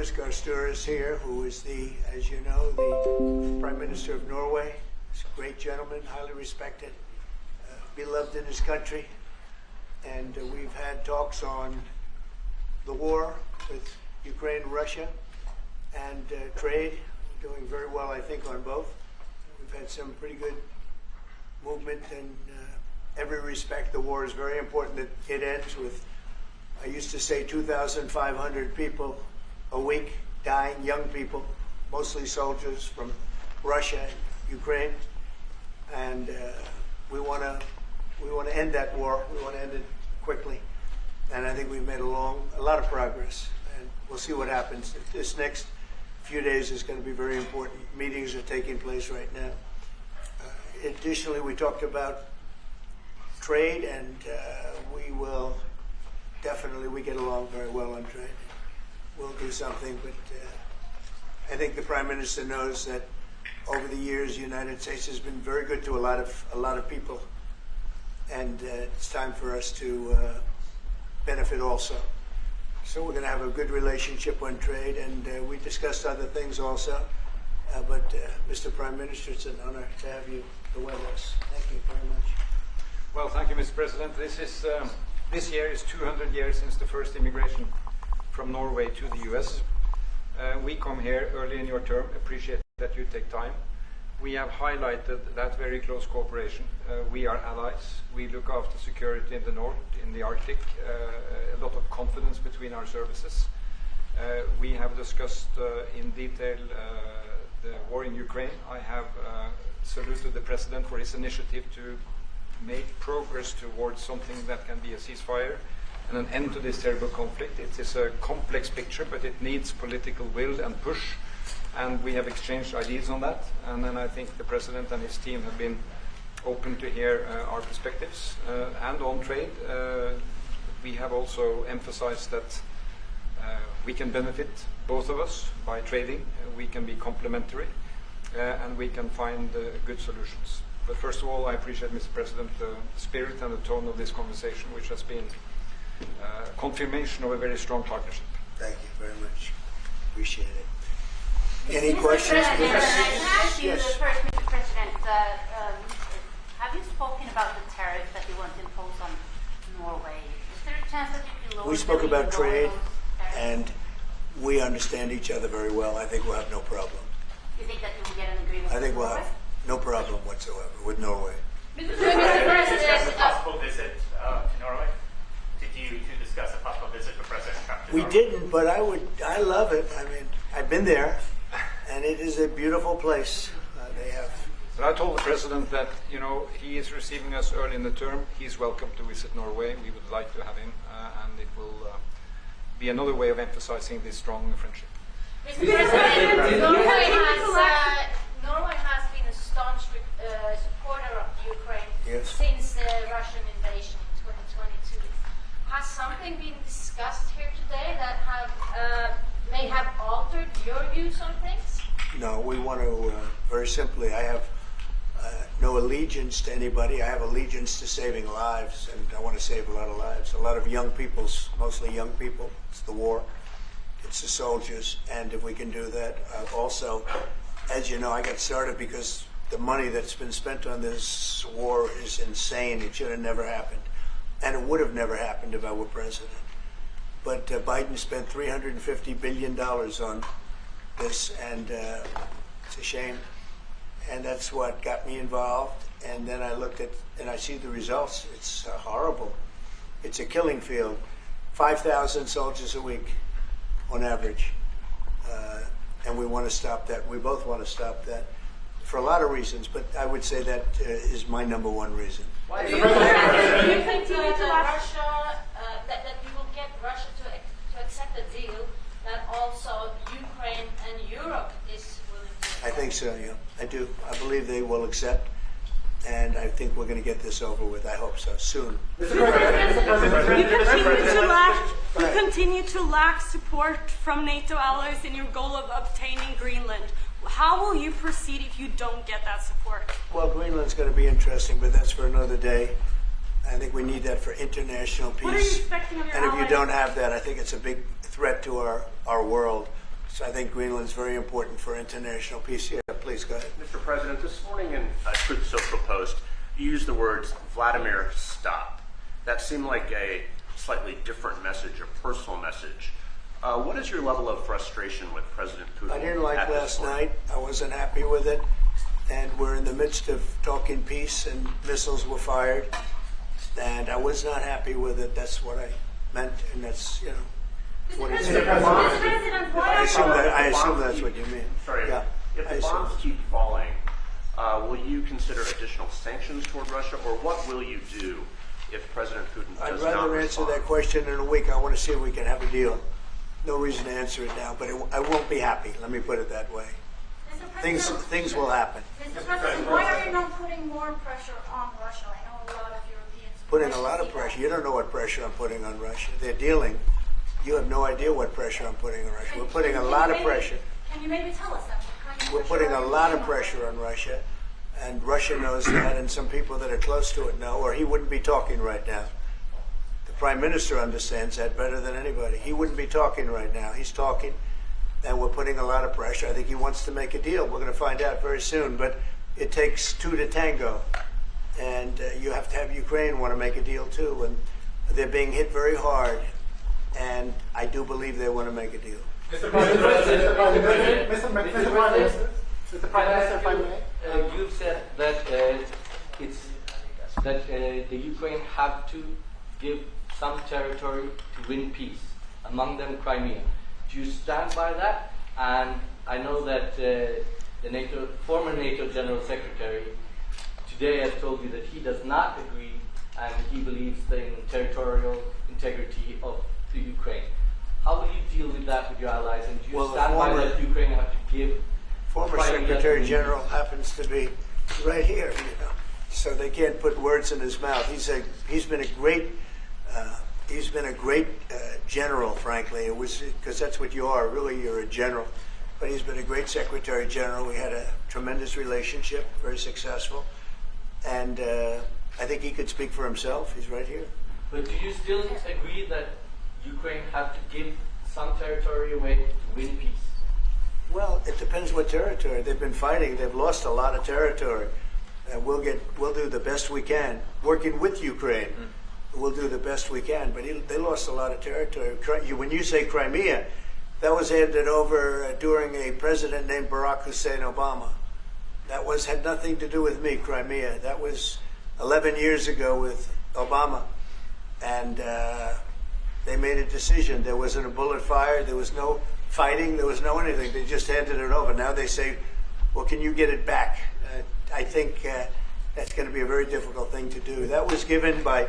Jonas Gahr Støre is here, who is the, as you know, the Prime Minister of Norway. He's a great gentleman, highly respected, beloved in his country. And we've had talks on the war with Ukraine and Russia and trade. We're doing very well, I think, on both. We've had some pretty good movement in every respect. The war is very important that it ends with, I used to say, 2,500 people a week dying, young people, mostly soldiers from Russia and Ukraine. And we want to end that war. We want to end it quickly. And I think we've made a lot of progress. And we'll see what happens. This next few days is going to be very important. Meetings are taking place right now. Additionally, we talked about trade, and we will definitely, we get along very well on trade. We'll do something, but I think the Prime Minister knows that over the years, the United States has been very good to a lot of people, and it's time for us to benefit also. So we're going to have a good relationship on trade, and we discussed other things also. But Mr. Prime Minister, it's an honor to have you with us. Thank you very much. Well, thank you, Mr. President. This year is 200 years since the first immigration from Norway to the US. We come here early in your term, appreciate that you take time. We have highlighted that very close cooperation. We are allies. We look after security in the north, in the Arctic, a lot of confidence between our services. We have discussed in detail the war in Ukraine. I have saluted the President for his initiative to make progress towards something that can be a ceasefire and an end to this terrible conflict. It is a complex picture, but it needs political will and push, and we have exchanged ideas on that. And then I think the President and his team have been open to hear our perspectives. And on trade, we have also emphasized that we can benefit, both of us, by trading. We can be complementary, and we can find good solutions. But first of all, I appreciate, Mr. President, the spirit and the tone of this conversation, which has been confirmation of a very strong partnership. Thank you very much. Appreciate it. Any questions? Can I ask you Yes. first, Mr. President, have you spoken about the tariff that you want to impose on Norway? Is there a chance that you can lower? We spoke about trade, those tariffs? and we understand each other very well. I think we'll have no problem. You think that you will get an agreement? I think with we'll Norway? have no problem whatsoever with Norway. Did you discuss a possible visit to Norway? Did you discuss a possible visit for President Trump to We Norway? didn't, but I love it. I mean, I've been there, and it is a beautiful place. They have. But I told the President that, you know, he is receiving us early in the term. He's welcome to visit Norway. We would like to have him, and it will be another way of emphasizing this strong friendship. Mr. President, Norway has been a staunch supporter of Ukraine Yes. since the Russian invasion in 2022. Has something been discussed here today that may have altered your views on things? No, we want to, very simply, I have no allegiance to anybody. I have allegiance to saving lives, and I want to save a lot of lives. A lot of young people, mostly young people. It's the war. It's the soldiers. And if we can do that, also, as you know, I got started because the money that's been spent on this war is insane. It should have never happened. And it would have never happened if I were president. But Biden spent $350 billion on this, and it's a shame. And that's what got me involved. And then I looked at, and I see the results. It's horrible. It's a killing field. 5,000 soldiers a week on average. And we want to stop that. We both want to stop that for a lot of reasons, but I would say that is my number one reason. Do you think that you will get Russia to accept a deal that also Ukraine and Europe is willing to? I think so, yeah. I do. I believe they will accept, and I think we're going to get this over with. I hope so, soon. You continue to lack support from NATO allies in your goal of obtaining Greenland. How will you proceed if you don't get that support? Well, Greenland's going to be interesting, but that's for another day. I think we need that for international peace. What are you expecting of your And if you allies? don't have that, I think it's a big threat to our world. So I think Greenland's very important for international peace. Yeah, please go ahead. Mr. President, this morning in Truth Social Post, you used the words, Vladimir, stop. That seemed like a slightly different message, a personal message. What is your level of frustration with President Putin? I didn't like at this last point? night. I wasn't happy with it. And we're in the midst of talking peace, and missiles were fired. And I was not happy with it. That's what I meant, and that's, what it Mr. said. President, why I are assume that's what you mean. Sorry, Yeah, if I the assume. bombs keep falling, will you consider additional sanctions toward Russia, or what will you do if President Putin I'd does not rather answer respond? that question in a week. I want to see if we can have a deal. No reason to answer it now, but I won't be happy. Let me put it that way. Mr. Things President, will happen. Mr. President, why are you not putting more pressure on Russia? I know a lot of Europeans. Putting a lot of pressure. You don't know what pressure I'm putting on Russia. They're dealing. You have no idea what pressure I'm putting on Russia. We're putting a lot of pressure. Can you maybe tell us that? What kind of We're pressure putting are a you lot of putting on pressure on Russia, and Russia knows that, and some people that are close to it know, or he wouldn't be talking right now. The Prime Minister understands that better than anybody. He wouldn't be talking right now. He's talking, and we're putting a lot of pressure. I think he wants to make a deal. We're going to find out very soon, but it takes two to tango, and you have to have Ukraine want to make a deal too, and they're being hit very hard, and I do believe they want to make a deal. Mr. President, if I may. You said that the Ukraine have to give some territory to win peace, among them Crimea. Do you stand by that? And I know that the former NATO General Secretary today has told you that he does not agree, and he believes in territorial integrity of the Ukraine. How will you deal with that with your allies? And do you Well, the stand by former- that Ukraine have to give? Former Crimea Secretary to General happens to be right here, so they can't put words in his mouth. He's been a great general, frankly. It was because that's what you are. Really, you're a general. But he's been a great Secretary General. We had a tremendous relationship, very successful, and I think he could speak for himself. He's right here. But do you still agree that Ukraine have to give some territory away to win peace? Well, it depends what territory. They've been fighting. They've lost a lot of territory. We'll do the best we can. Working with Ukraine, we'll do the best we can. But they lost a lot of territory. When you say Crimea, that was handed over during a president named Barack Hussein Obama. That had nothing to do with me, Crimea. That was 11 years ago with Obama. And they made a decision. There wasn't a bullet fired. There was no fighting. There was no anything. They just handed it over. Now they say, well, can you get it back? I think that's going to be a very difficult thing to do. That was given by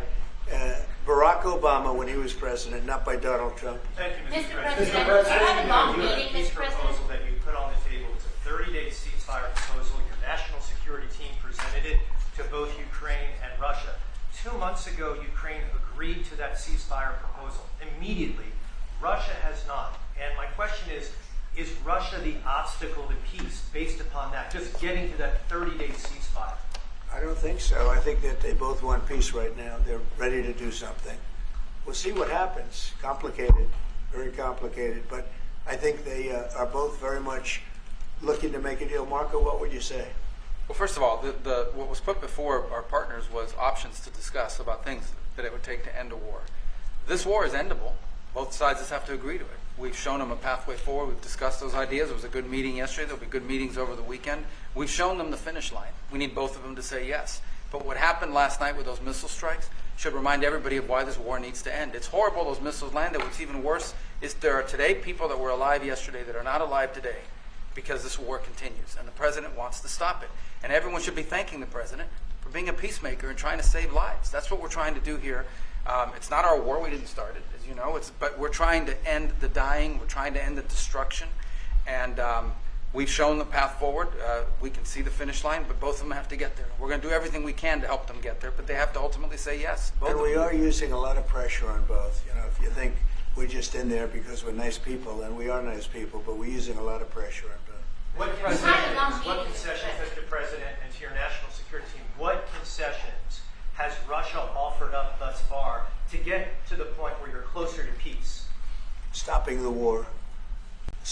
Barack Obama when he was president, not by Donald Trump. Thank you, Mr. Mr. President, President. you had a long You have meeting, a peace Mr. President. proposal that you put on the table. It's a 30-day ceasefire proposal. Your national security team presented it to both Ukraine and Russia. 2 months ago, Ukraine agreed to that ceasefire proposal. Immediately, Russia has not. And my question is Russia the obstacle to peace based upon that, just getting to that 30-day ceasefire? I don't think so. I think that they both want peace right now. They're ready to do something. We'll see what happens. Complicated, very complicated. But I think they are both very much looking to make a deal. Marco, what would you say? Well, first of all, what was put before our partners was options to discuss about things that it would take to end a war. This war is endable. Both sides just have to agree to it. We've shown them a pathway forward. We've discussed those ideas. It was a good meeting yesterday. There'll be good meetings over the weekend. We've shown them the finish line. We need both of them to say yes. But what happened last night with those missile strikes should remind everybody of why this war needs to end. It's horrible those missiles landed. What's even worse is there are today people that were alive yesterday that are not alive today because this war continues, and the president wants to stop it. And everyone should be thanking the president for being a peacemaker and trying to save lives. That's what we're trying to do here. It's not our war. We didn't start it, as you know. But we're trying to end the dying. We're trying to end the destruction. And we've shown the path forward. We can see the finish line, but both of them have to get there. We're going to do everything we can to help them get there, but they have to ultimately say yes. Both And of we them. are using a lot of pressure on both. If you think we're just in there because we're nice people, and we are nice people, but we're using a lot of pressure on both. What It's not a long concessions, meeting, Mr. President, and to your national security team, what concessions has Russia offered up thus far to get to the point where you're closer to peace? Stopping the war.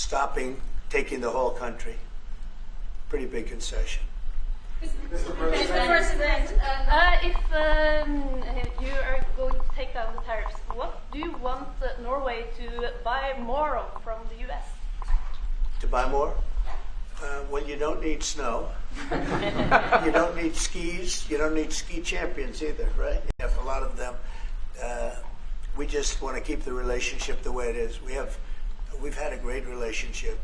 stopping, taking the whole country. Pretty big concession. Mr. President, If you are going to take down the tariffs, what do you want Norway to buy more of from the U.S.? To buy more? Well, you don't need snow. You don't need skis. You don't need ski champions either, right? You have a lot of them. We just want to keep the relationship the way it is. We've had a great relationship.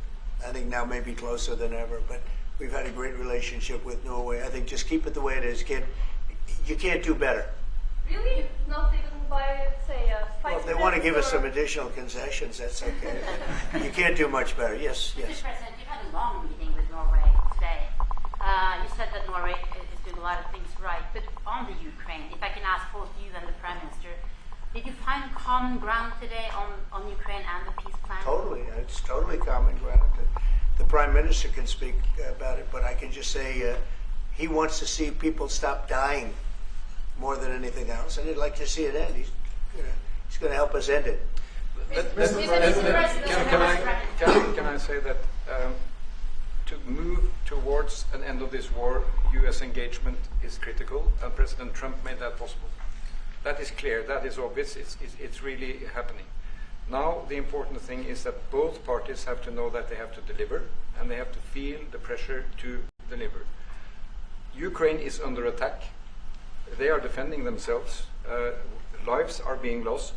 I think now maybe closer than ever, but we've had a great relationship with Norway. I think just keep it the way it is. You can't do better. Really? Not even by, say, a Well, if they want to give us some additional concessions, that's okay. You can't do much better. Yes, Mr. yes. President, you've had a long meeting with Norway today. You said that Norway is doing a lot of things right, but on the Ukraine, if I can ask both you and the Prime Minister, did you find common ground today on Ukraine and the peace plan? Totally. It's totally common ground. The Prime Minister can speak about it, but I can just say he wants to see people stop dying more than anything else, and he'd like to see it end. He's going to help us end it. Can I say that to move towards an end of this war, U.S. engagement is critical, and President Trump made that possible. That is clear, that is obvious, it's really happening. Now the important thing is that both parties have to know that they have to deliver, and they have to feel the pressure to deliver. Ukraine is under attack. They are defending themselves. Lives are being lost.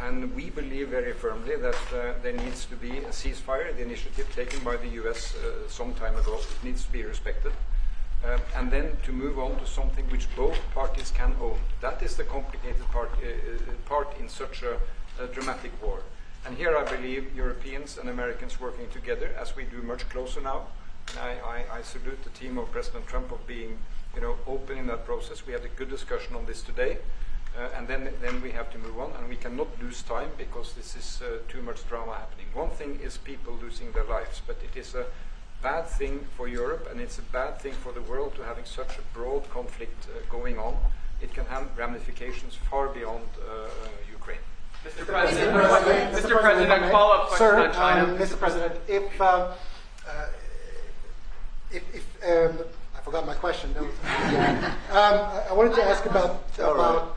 And we believe very firmly that there needs to be a ceasefire, the initiative taken by the US some time ago. It needs to be respected. And then to move on to something which both parties can own. That is the complicated part in such a dramatic war. And here I believe Europeans and Americans working together, as we do much closer now. I salute the team of President Trump of being open in that process. We had a good discussion on this today. And then we have to move on, and we cannot lose time because this is too much drama happening. One thing is people losing their lives, but it is a bad thing for Europe, and it's a bad thing for the world to having such a broad conflict going on. It can have ramifications far beyond Ukraine. Mr. President, follow-up question sir, on China. Mr. President, if I forgot my question. I wanted to ask about.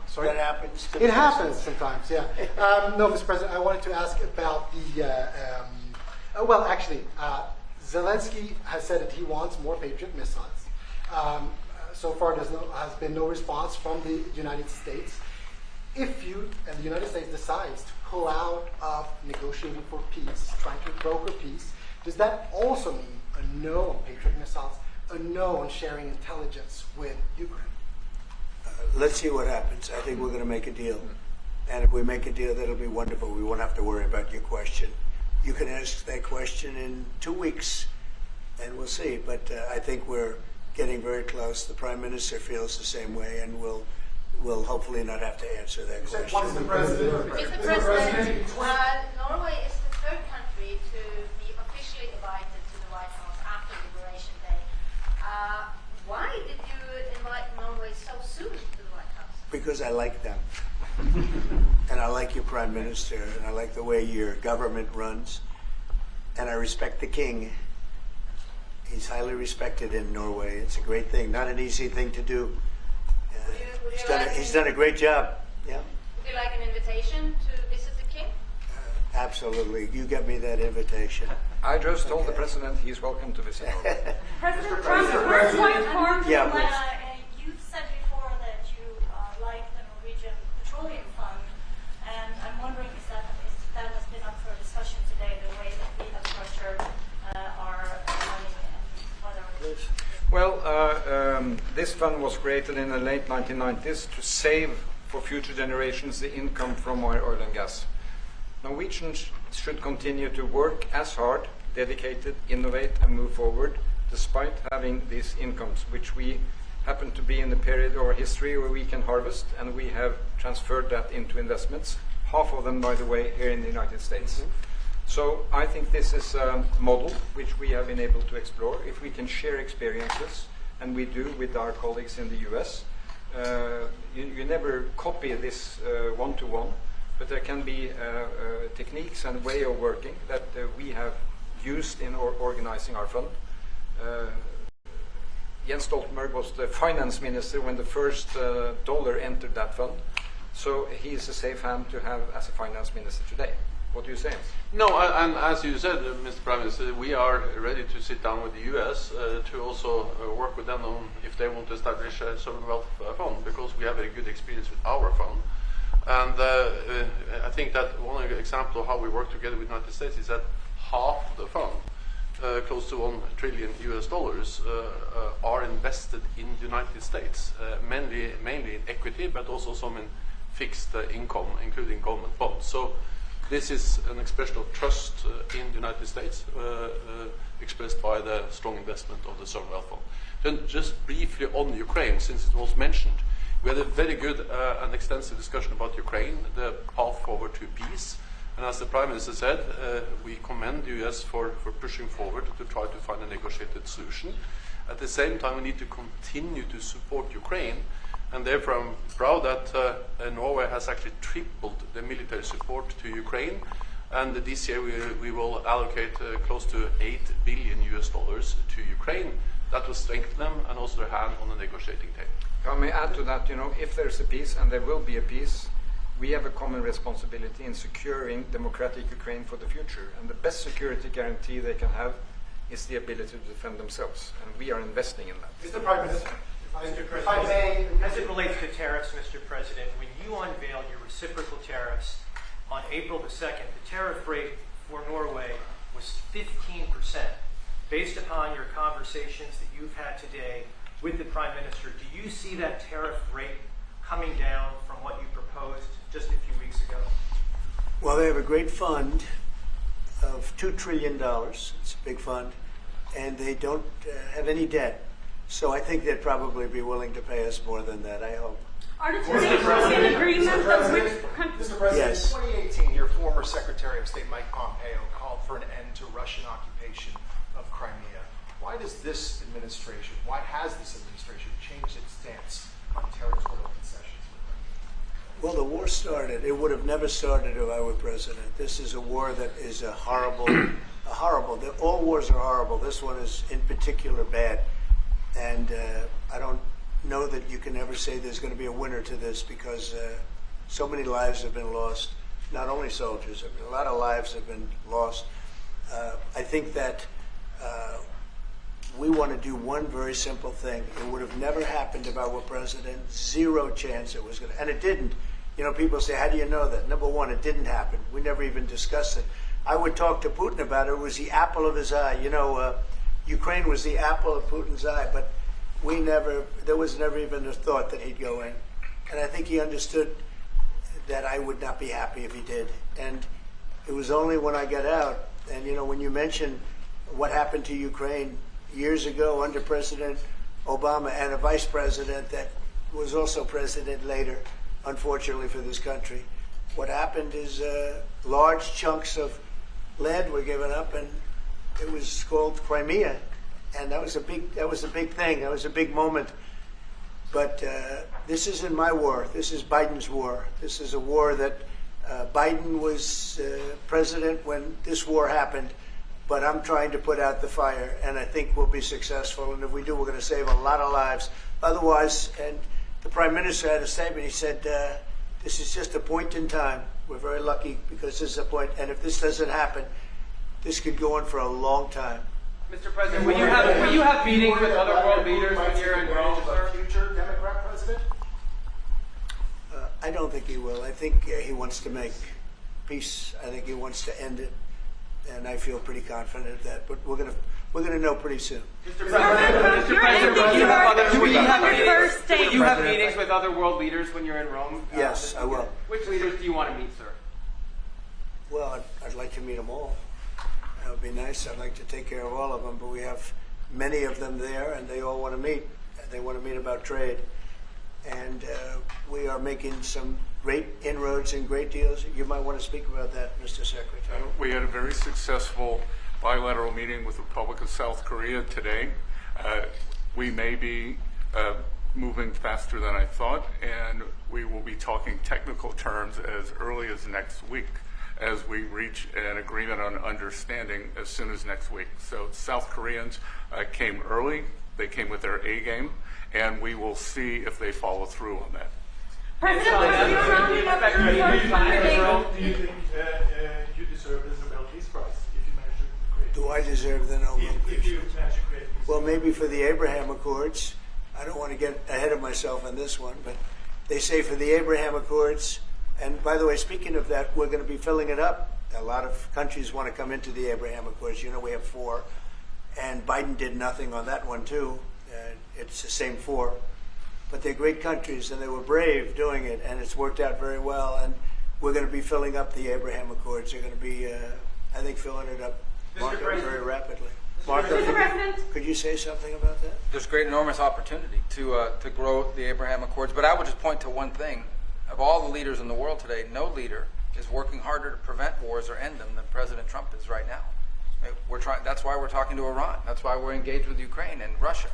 Sorry. That happens. It happens sometimes, yeah. No, Mr. President, I wanted to ask about the. Zelensky has said that he wants more Patriot missiles. So far, has been no response from the United States. If you and the United States decides to pull out of negotiating for peace, trying to broker peace, does that also mean a no on Patriot missiles, a no on sharing intelligence with Ukraine? Let's see what happens. I think we're going to make a deal. And if we make a deal, that'll be wonderful. We won't have to worry about your question. You can ask that question in 2 weeks, and we'll see. But I think we're getting very close. The Prime Minister feels the same way, and we'll hopefully not have to answer that question. Mr. President, Norway is the third country to be officially invited to the White House after Liberation Day. Why did you invite Norway so soon to the White House? Because I like them. And I like your Prime Minister, and I like the way your government runs. And I respect the King. He's highly respected in Norway. It's a great thing, not an easy thing to do. He's done a great job. Yeah. Would you like an invitation to visit the King? Absolutely. You get me that invitation. I just told the President he's welcome to visit Norway. President Trump, we're quite informed. Yeah, please. You've said before that you like the Norwegian Petroleum Fund, and I'm wondering if that has been up for discussion today, the way that we have structured our money and whether. Well, this fund was created in the late 1990s to save for future generations the income from oil and gas. Norwegians should continue to work as hard, dedicated, innovate, and move forward, despite having these incomes, which we happen to be in the period of our history where we can harvest, and we have transferred that into investments, half of them, by the way, here in the United States. So I think this is a model which we have been able to explore. If we can share experiences, and we do with our colleagues in the US, you never copy this one-to-one, but there can be techniques and way of working that we have used in organizing our fund. Jens Stoltenberg was the finance minister when the first dollar entered that fund, so he is a safe hand to have as a finance minister today. What do you say? No, and as you said, Mr. Prime Minister, we are ready to sit down with the U.S. To also work with them on if they want to establish a sovereign wealth fund, because we have a good experience with our fund. And I think that one example of how we work together with the United States is that half of the fund, close to $1 trillion US, are invested in the United States, mainly in equity, but also some in fixed income, including government bonds. So this is an expression of trust in the United States, expressed by the strong investment of the sovereign wealth fund. Then just briefly on Ukraine, since it was mentioned, we had a very good and extensive discussion about Ukraine, the path forward to peace. And as the Prime Minister said, we commend the US for pushing forward to try to find a negotiated solution. At the same time, we need to continue to support Ukraine. And therefore, I'm proud that Norway has actually tripled the military support to Ukraine. And this year, we will allocate close to $8 billion US to Ukraine. That will strengthen them and also their hand on the negotiating table. If I may add to that, if there's a peace, and there will be a peace, we have a common responsibility in securing democratic Ukraine for the future. And the best security guarantee they can have is the ability to defend themselves. And we are investing in that. Mr. Prime Minister, Mr. if I may, President, as it relates to tariffs, Mr. President, when you unveiled your reciprocal tariffs on April the 2nd, the tariff rate for Norway was 15%. Based upon your conversations that you've had today with the Prime Minister, do you see that tariff rate coming down from what you proposed just a few weeks ago? Well, they have a great fund of $2 trillion. It's a big fund. And they don't have any debt. So I think they'd probably be willing to pay us more than that, I hope. Are the two nations in agreement of which country? Mr. President, Yes. In 2018, your former Secretary of State Mike Pompeo called for an end to Russian occupation of Crimea. Why does this administration, why has this administration changed its stance on territorial concessions? Well, the war started. It would have never started if I were president. This is a war that is horrible. All wars are horrible. This one is in particular bad. And I don't know that you can ever say there's going to be a winner to this, because so many lives have been lost. Not only soldiers, I mean, a lot of lives have been lost. I think that we want to do one very simple thing. It would have never happened if I were president. Zero chance it was going to. And it didn't. People say, how do you know that? Number one, it didn't happen. We never even discussed it. I would talk to Putin about it. It was the apple of his eye. Ukraine was the apple of Putin's eye, but there was never even a thought that he'd go in. And I think he understood that I would not be happy if he did. And it was only when I got out, and when you mention what happened to Ukraine years ago under President Obama and a vice president that was also president later, unfortunately for this country, what happened is large chunks of land were given up, and it was called Crimea, and that was a big thing. That was a big moment. But this isn't my war. This is Biden's war. This is a war that Biden was president when this war happened. But I'm trying to put out the fire, and I think we'll be successful. And if we do, we're going to save a lot of lives. Otherwise, and the Prime Minister had a statement. He said, "This is just a point in time. We're very lucky because this is a point. And if this doesn't happen, this could go on for a long time." Mr. President, will you have meetings with other world leaders when you're in Rome, sir? Future Democrat president? I don't think he will. I think he wants to make peace. I think he wants to end it, and I feel pretty confident of that. But we're gonna know pretty soon. Mr. President, will you have meetings with other world leaders when you're in Rome? Yes, I will. Which leaders do you want to meet, sir? Well, I'd like to meet them all. That would be nice. I'd like to take care of all of them, but we have many of them there, and they all want to meet. They want to meet about trade. And we are making some great inroads and great deals. You might want to speak about that, Mr. Secretary. We had a very successful bilateral meeting with the Republic of South Korea today. We may be moving faster than I thought, and we will be talking technical terms as early as next week as we reach an agreement on understanding as soon as next week. So South Koreans came early, they came with their A game, and we will see if they follow through on that. President, are you rounding up your first Do you think you deserve the Nobel Peace Prize if you manage to create? Do I deserve the Nobel Peace? If you manage to create peace? Well, maybe for the Abraham Accords. I don't want to get ahead of myself on this one, but they say for the Abraham Accords, and by the way, speaking of that, we're going to be filling it up. A lot of countries want to come into the Abraham Accords. You know, we have 4, and Biden did nothing on that one, too. It's the same 4. But they're great countries, and they were brave doing it, and it's worked out very well, and we're going to be filling up the Abraham Accords. They're going to be, I think, filling it up very rapidly. Marco, could you say something about that? There's great, enormous opportunity to grow the Abraham Accords. But I would just point to one thing. Of all the leaders in the world today, no leader is working harder to prevent wars or end them than President Trump is right now. That's why we're talking to Iran. That's why we're engaged with Ukraine and Russia.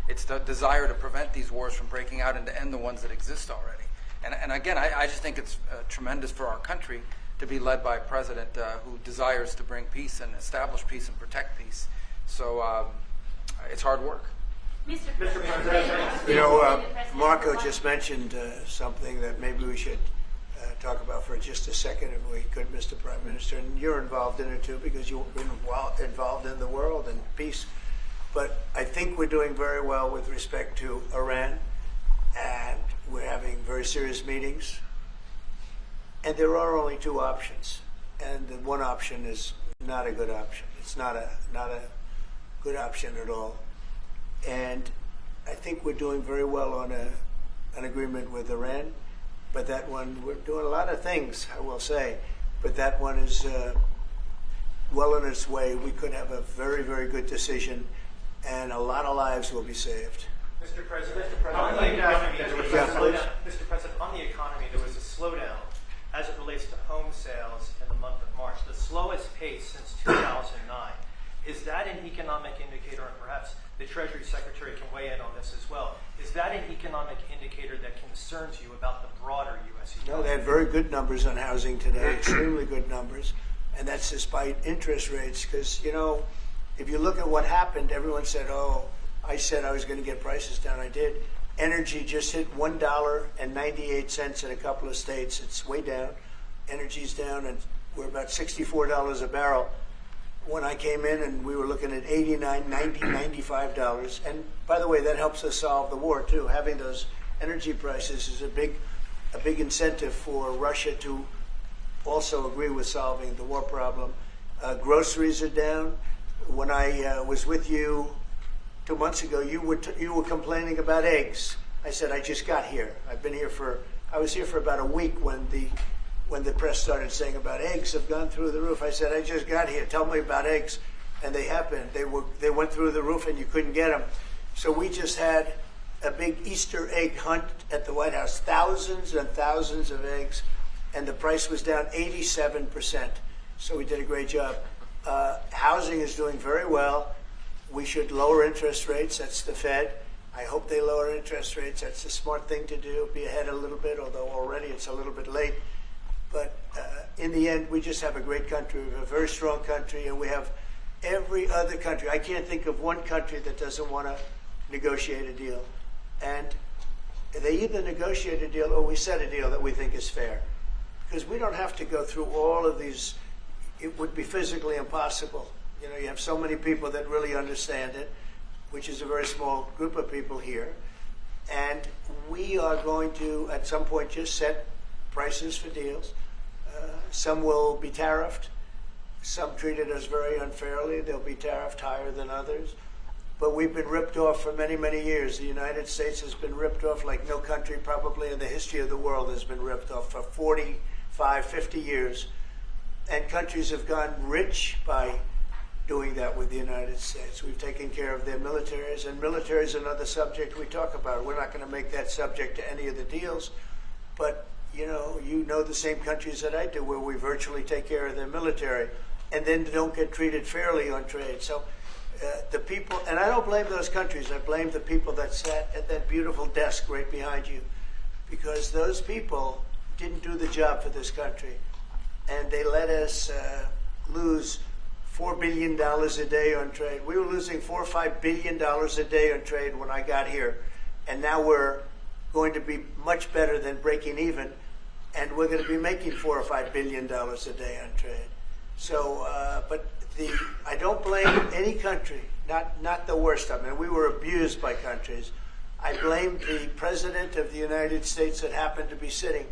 It's the desire to prevent these wars from breaking out and to end the ones that exist already. And again, I just think it's tremendous for our country to be led by a president who desires to bring peace and establish peace and protect peace. So it's hard work. Mr. President. You know, Marco just mentioned something that maybe we should talk about for just a second, if we could, Mr. Prime Minister. And you're involved in it too, because you've been involved in the world and peace. But I think we're doing very well with respect to Iran, and we're having very serious meetings. And there are only 2 options, and the one option is not a good option. It's not a good option at all. And I think we're doing very well on an agreement with Iran, but that one, we're doing a lot of things, I will say, but that one is well on its way. We could have a very, very good decision, and a lot of lives will be saved. Mr. President, on the economy, there was a slowdown. Mr. President, on the economy, there was a slowdown as it relates to home sales in the month of March, the slowest pace since 2009. Is that an economic indicator, and perhaps the Treasury Secretary can weigh in on this as well, is that an economic indicator that concerns you about the broader U.S. economy? No, they had very good numbers on housing today, extremely good numbers, and that's despite interest rates, because, you know, if you look at what happened, everyone said, oh, I said I was going to get prices down. I did. Energy just hit $1.98 in a couple of states. It's way down. Energy's down, and we're about $64 a barrel. When I came in, and we were looking at $89, $90, $95. And by the way, that helps us solve the war too. Having those energy prices is a big incentive for Russia to also agree with solving the war problem. Groceries are down. When I was with you 2 months ago, you were complaining about eggs. I said, I just got here. I was here for about a week when the press started saying about eggs have gone through the roof. I said, I just got here. Tell me about eggs. And they happened. They went through the roof, and you couldn't get them. So we just had a big Easter egg hunt at the White House. Thousands and thousands of eggs, and the price was down 87%. So we did a great job. Housing is doing very well. We should lower interest rates. That's the Fed. I hope they lower interest rates. That's the smart thing to do. Be ahead a little bit, although already it's a little bit late. But in the end, we just have a great country. We have a very strong country, and we have every other country. I can't think of one country that doesn't want to negotiate a deal. And they either negotiate a deal or we set a deal that we think is fair. Because we don't have to go through all of these. It would be physically impossible. You know, you have so many people that really understand it, which is a very small group of people here. And we are going to, at some point, just set prices for deals. Some will be tariffed. Some treated us very unfairly. They'll be tariffed higher than others. But we've been ripped off for many, many years. The United States has been ripped off like no country probably in the history of the world has been ripped off for 45, 50 years. And countries have gotten rich by doing that with the United States. We've taken care of their militaries, and military is another subject we talk about. We're not going to make that subject to any of the deals, but you know the same countries that I do, where we virtually take care of their military and then don't get treated fairly on trade. So the people, and I don't blame those countries, I blame the people that sat at that beautiful desk right behind you, because those people didn't do the job for this country, and they let us lose $4 billion a day on trade. We were losing $4 or $5 billion a day on trade when I got here, and now we're going to be much better than breaking even, and we're going to be making $4 or $5 billion a day on trade. So, I don't blame any country, not the worst of them. And we were abused by countries. I blame the President of the United States that happened to be sitting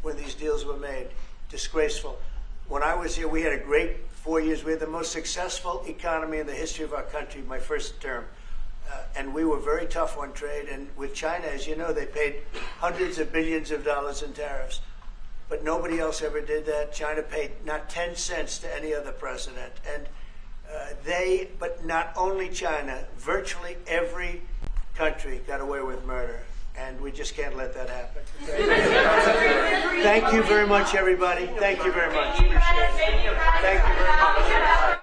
when these deals were made. Disgraceful. When I was here, we had a great 4 years. We had the most successful economy in the history of our country, my first term. And we were very tough on trade. And with China, as you know, they paid hundreds of billions of dollars in tariffs. But nobody else ever did that. China paid not 10 cents to any other president. And but not only China, virtually every country got away with murder. And we just can't let that happen. Thank you very much, everybody. Thank you very much. Appreciate it. Thank you very much.